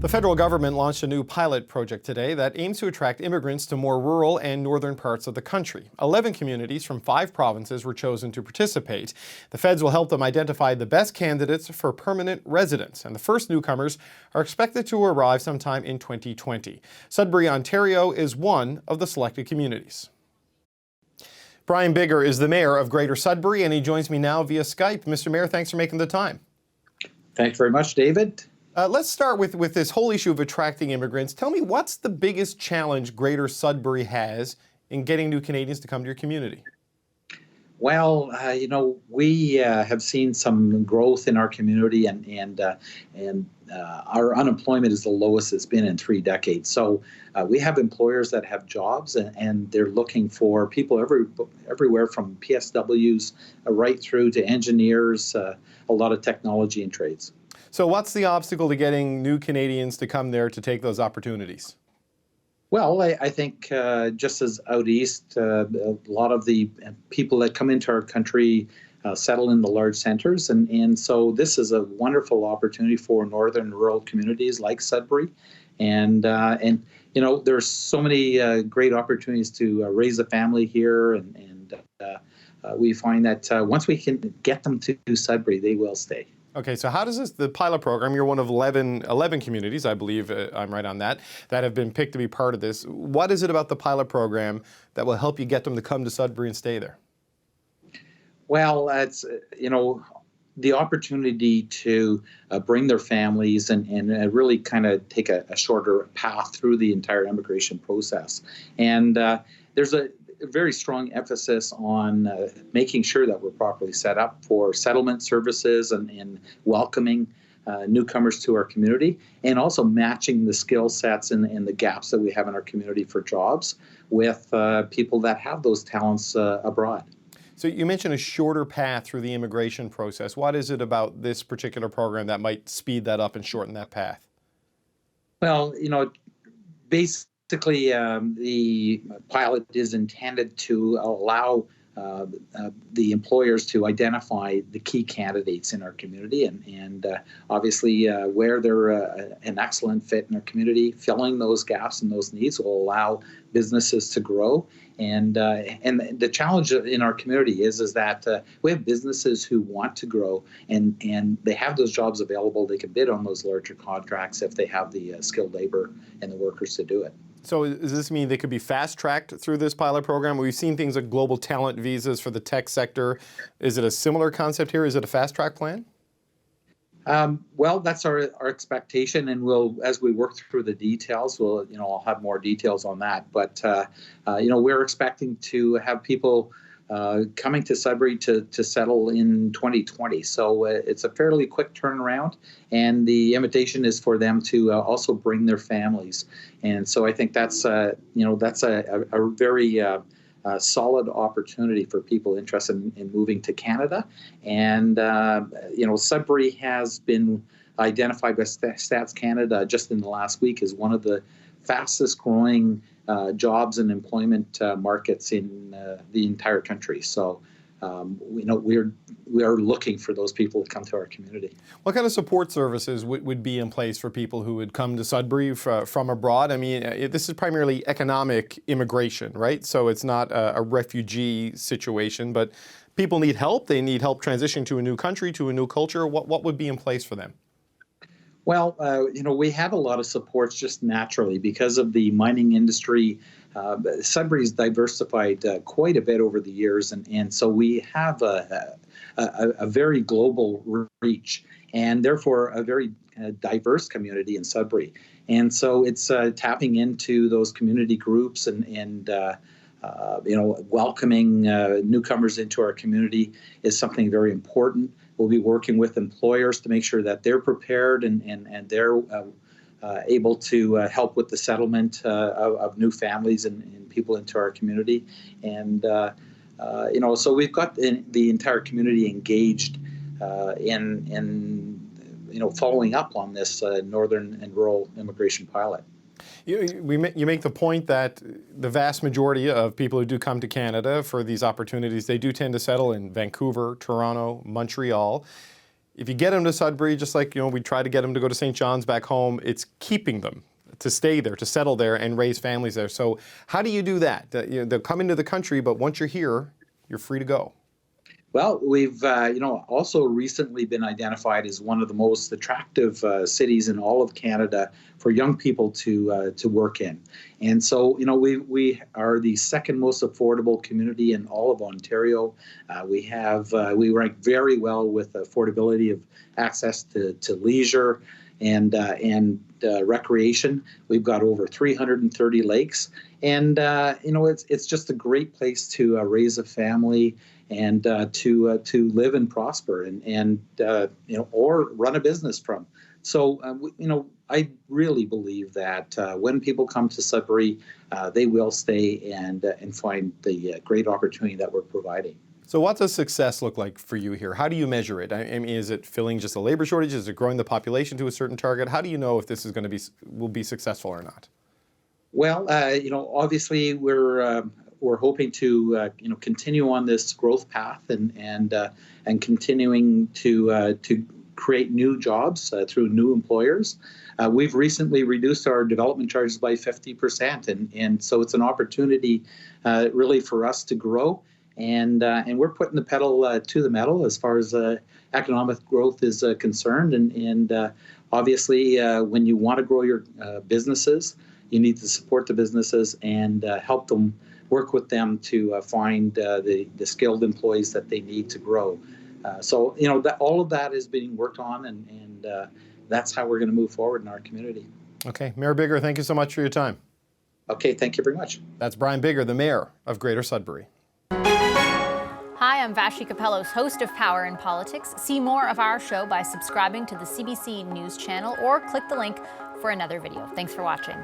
The federal government launched a new pilot project today that aims to attract immigrants to more rural and northern parts of the country. 11 communities from 5 provinces were chosen to participate. The feds will help them identify the best candidates for permanent residence, and the first newcomers are expected to arrive sometime in 2020. Sudbury, Ontario is one of the selected communities. Brian Bigger is the mayor of Greater Sudbury, and he joins me now via Skype. Mr. Mayor, thanks for making the time. Thanks very much, David. Let's start with this whole issue of attracting immigrants. Tell me, what's the biggest challenge Greater Sudbury has in getting new Canadians to come to your community? Well, we have seen some growth in our community, and our unemployment is the lowest it's been in 3 decades. So we have employers that have jobs, and they're looking for people everywhere from PSWs right through to engineers, a lot of technology and trades. So what's the obstacle to getting new Canadians to come there to take those opportunities? Well, I think just as out east, a lot of the people that come into our country settle in the large centers. And so this is a wonderful opportunity for northern rural communities like Sudbury. And there's so many great opportunities to raise a family here. And we find that once we can get them to Sudbury, they will stay. Okay, so how does the pilot program, you're one of 11 communities, I believe, I'm right on that have been picked to be part of this. What is it about the pilot program that will help you get them to come to Sudbury and stay there? Well, it's, the opportunity to bring their families and really kind of take a shorter path through the entire immigration process. And there's a very strong emphasis on making sure that we're properly set up for settlement services and welcoming newcomers to our community, and also matching the skill sets and the gaps that we have in our community for jobs with people that have those talents abroad. So you mentioned a shorter path through the immigration process. What is it about this particular program that might speed that up and shorten that path? Well, basically, the pilot is intended to allow the employers to identify the key candidates in our community, and obviously where they're an excellent fit in our community, filling those gaps and those needs will allow businesses to grow. And the challenge in our community is that we have businesses who want to grow, and they have those jobs available. They can bid on those larger contracts if they have the skilled labor and the workers to do it. So does this mean they could be fast-tracked through this pilot program? We've seen things like global talent visas for the tech sector. Is it a similar concept here? Is it a fast-track plan? Well, that's our expectation, and as we work through the details, I'll have more details on that. But we're expecting to have people coming to Sudbury to settle in 2020. So it's a fairly quick turnaround, and the invitation is for them to also bring their families. And so I think that's a very solid opportunity for people interested in moving to Canada. And Sudbury has been identified by Stats Canada just in the last week as one of the fastest growing jobs and employment markets in the entire country. So we are looking for those people to come to our community. What kind of support services would be in place for people who would come to Sudbury from abroad? I mean, this is primarily economic immigration, right? So it's not a refugee situation, but people need help. They need help transitioning to a new country, to a new culture. What would be in place for them? Well, we have a lot of supports just naturally because of the mining industry. Sudbury's diversified quite a bit over the years, and so we have a very global reach, and therefore a very diverse community in Sudbury. And so it's tapping into those community groups and welcoming newcomers into our community is something very important. We'll be working with employers to make sure that they're prepared and they're able to help with the settlement of new families and people into our community. And, so we've got the entire community engaged in following up on this northern and rural immigration pilot. You make the point that the vast majority of people who do come to Canada for these opportunities, they do tend to settle in Vancouver, Toronto, Montreal. If you get them to Sudbury, just like we try to get them to go to St. John's back home, it's keeping them to stay there, to settle there and raise families there. So how do you do that? They'll come into the country, but once you're here, you're free to go. Well, we've also recently been identified as one of the most attractive cities in all of Canada for young people to work in, and so we are the second most affordable community in all of Ontario. We rank very well with affordability of access to leisure and recreation. We've got over 330 lakes, and it's just a great place to raise a family and to live and prosper and or run a business from. So I really believe that when people come to Sudbury, they will stay and find the great opportunity that we're providing. So what does success look like for you here? How do you measure it? I mean, is it filling just a labor shortage? Is it growing the population to a certain target? How do you know if this is will be successful or not? Well, obviously we're hoping to continue on this growth path and continuing to create new jobs through new employers. We've recently reduced our development charges by 50%, and so it's an opportunity really for us to grow. And we're putting the pedal to the metal as far as economic growth is concerned. And obviously, when you want to grow your businesses, you need to support the businesses and help them, work with them to find the skilled employees that they need to grow. So all of that is being worked on, and that's how we're going to move forward in our community. Okay, Mayor Biggar, thank you so much for your time. Okay, thank you very much. That's Brian Biggar, the Mayor of Greater Sudbury. Hi, I'm Vashi Capellos, host of Power in Politics. See more of our show by subscribing to the CBC News channel or click the link for another video. Thanks for watching.